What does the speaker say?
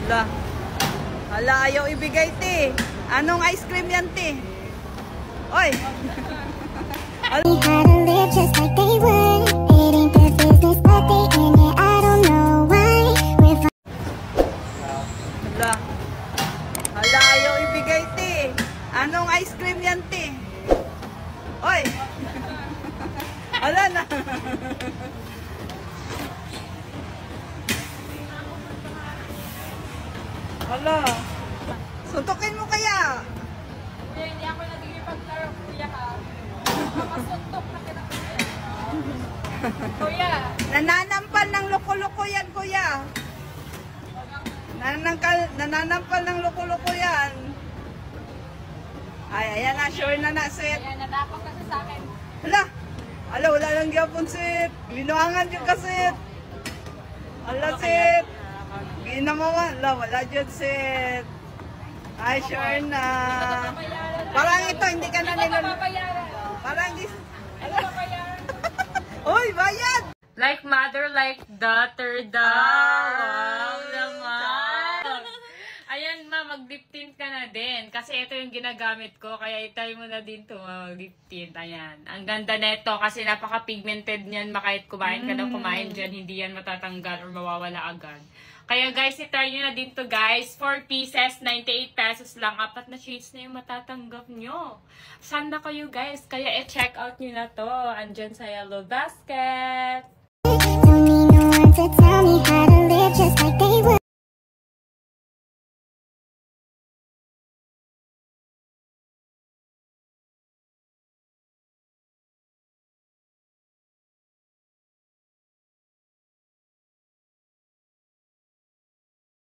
Hala. Hala, ayaw ibigay, te. Anong ice cream yan, te? Oy! Hala. Hala, ayaw ibigay, te. Anong ice cream yan, te? Oy! Hala na. Hala. Suntukin mo kaya? Hindi ako nagigipag-laro, kuya ka. Makasuntok na kita, kuya. Kuya. Nananampal ng loko-loko yan, kuya. Nananampal ng loko-loko yan. Ay, ayan na, sure na na, set. Ayan, nadapak kasi sa akin. Hala. Hala, wala lang gyapon, set. Binuangan yung kaset. Hala, set. Ginamawa. Hala, wala dyan, set. Ay, sure na. Parang ito, hindi ka na nilun. Parang di... Uy, bayad! Like mother, like daughter daw. Naman. Ayan ma, mag-lip tint ka na din. Kasi ito yung ginagamit ko. Kaya itay mo na din to mag-lip tint. Ayan. Ang ganda neto kasi napaka-pigmented niyan. Kahit kumain ka na kumain dyan, hindi yan matatanggal or mawawala agad. Kaya guys, i-try nyo na din to guys. 4 pieces, 98 pesos lang. 4 na shades na yung matatanggap nyo. Sanda kayo guys. Kaya i-check out nyo na to. Andyan sa yellow basket. Don't need no one to tell me how to